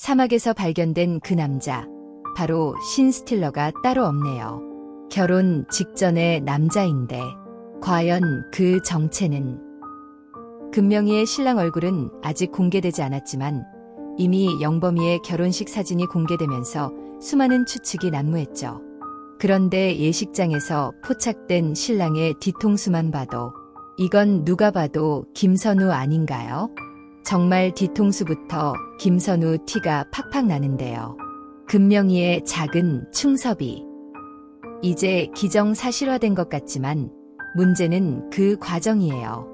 사막에서 발견된 그 남자, 바로 신 스틸러가 따로 없네요. 결혼 직전의 남자인데 과연 그 정체는? 금명이의 신랑 얼굴은 아직 공개되지 않았지만 이미 영범이의 결혼식 사진이 공개되면서 수많은 추측이 난무했죠. 그런데 예식장에서 포착된 신랑의 뒤통수만 봐도 이건 누가 봐도 김선우 아닌가요? 정말 뒤통수부터 김선우 티가 팍팍 나는데요. 금명이의 작은 충섭이. 이제 기정사실화된 것 같지만 문제는 그 과정이에요.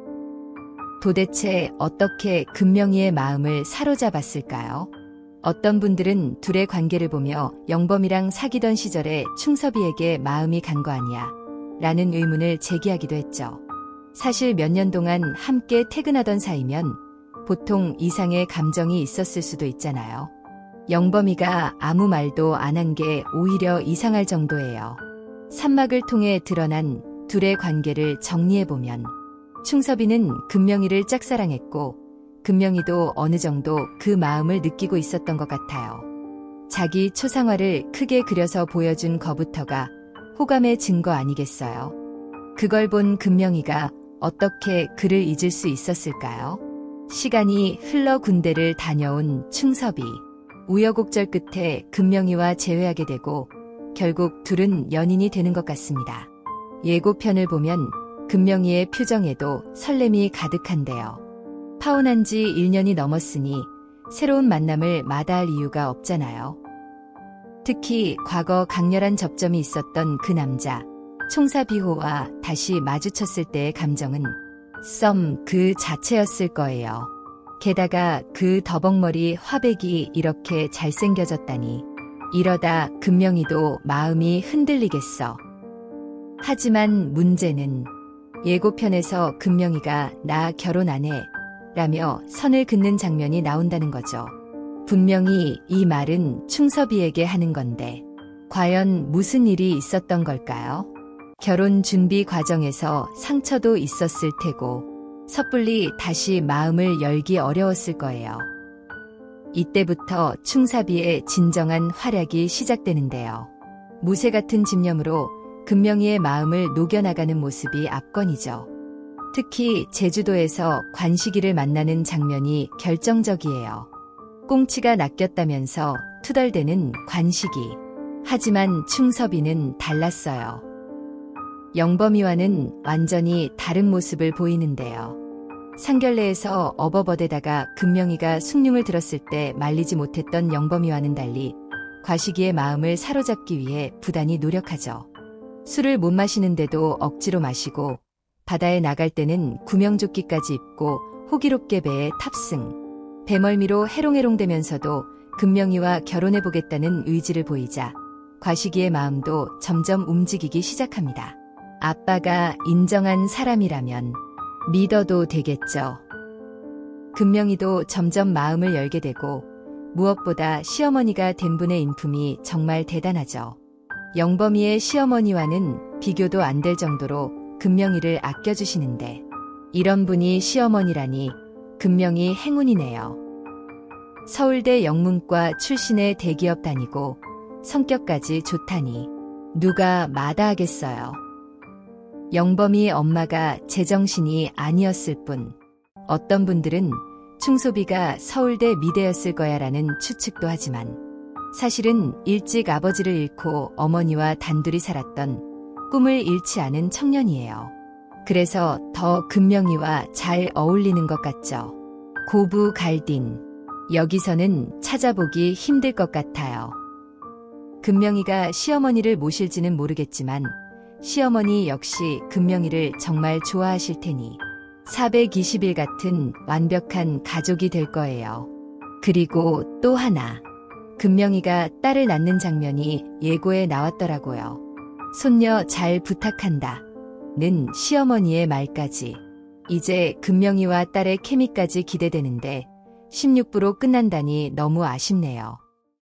도대체 어떻게 금명이의 마음을 사로잡았을까요? 어떤 분들은 둘의 관계를 보며 영범이랑 사귀던 시절에 충섭이에게 마음이 간 거 아니야? 라는 의문을 제기하기도 했죠. 사실 몇 년 동안 함께 퇴근하던 사이면 보통 이상의 감정이 있었을 수도 있잖아요. 영범이가 아무 말도 안 한 게 오히려 이상할 정도예요. 산막을 통해 드러난 둘의 관계를 정리해보면 충섭이는 금명이를 짝사랑했고 금명이도 어느 정도 그 마음을 느끼고 있었던 것 같아요. 자기 초상화를 크게 그려서 보여준 거부터가 호감의 증거 아니겠어요? 그걸 본 금명이가 어떻게 그를 잊을 수 있었을까요? 시간이 흘러 군대를 다녀온 충섭이. 우여곡절 끝에 금명이와 재회하게 되고 결국 둘은 연인이 되는 것 같습니다. 예고편을 보면 금명이의 표정에도 설렘이 가득한데요. 파혼한 지 1년이 넘었으니 새로운 만남을 마다할 이유가 없잖아요. 특히 과거 강렬한 접점이 있었던 그 남자, 총사비호와 다시 마주쳤을 때의 감정은 썸 그 자체였을 거예요. 게다가 그 더벅머리 화백이 이렇게 잘생겨졌다니. 이러다 금명이도 마음이 흔들리겠어. 하지만 문제는 예고편에서 금명이가 나 결혼 안 해 라며 선을 긋는 장면이 나온다는 거죠. 분명히 이 말은 충섭이에게 하는 건데 과연 무슨 일이 있었던 걸까요? 결혼 준비 과정에서 상처도 있었을 테고 섣불리 다시 마음을 열기 어려웠을 거예요. 이때부터 충사비의 진정한 활약이 시작되는데요. 무쇠 같은 집념으로 금명이의 마음을 녹여나가는 모습이 압권이죠. 특히 제주도에서 관식이를 만나는 장면이 결정적이에요. 꽁치가 낚였다면서 투덜대는 관식이. 하지만 충섭이는 달랐어요. 영범이와는 완전히 다른 모습을 보이는데요. 상결례에서 어버버대다가 금명이가 숭늉을 들었을 때 말리지 못했던 영범이와는 달리 과식이의 마음을 사로잡기 위해 부단히 노력하죠. 술을 못 마시는데도 억지로 마시고 바다에 나갈 때는 구명조끼까지 입고 호기롭게 배에 탑승. 배멀미로 해롱해롱대면서도 금명이와 결혼해보겠다는 의지를 보이자 과식이의 마음도 점점 움직이기 시작합니다. 아빠가 인정한 사람이라면 믿어도 되겠죠. 금명이도 점점 마음을 열게 되고 무엇보다 시어머니가 된 분의 인품이 정말 대단하죠. 영범이의 시어머니와는 비교도 안 될 정도로 금명이를 아껴주시는데 이런 분이 시어머니라니 금명이 행운이네요. 서울대 영문과 출신의 대기업 다니고 성격까지 좋다니 누가 마다하겠어요. 영범이 엄마가 제정신이 아니었을 뿐. 어떤 분들은 충소비가 서울대 미대였을 거야라는 추측도 하지만 사실은 일찍 아버지를 잃고 어머니와 단둘이 살았던 꿈을 잃지 않은 청년이에요. 그래서 더 금명이와 잘 어울리는 것 같죠. 고부 갈딘. 여기서는 찾아보기 힘들 것 같아요. 금명이가 시어머니를 모실지는 모르겠지만 시어머니 역시 금명이를 정말 좋아하실 테니 420일 같은 완벽한 가족이 될 거예요. 그리고 또 하나. 금명이가 딸을 낳는 장면이 예고에 나왔더라고요. 손녀 잘 부탁한다. 는 시어머니의 말까지. 이제 금명이와 딸의 케미까지 기대되는데 16부로 끝난다니 너무 아쉽네요.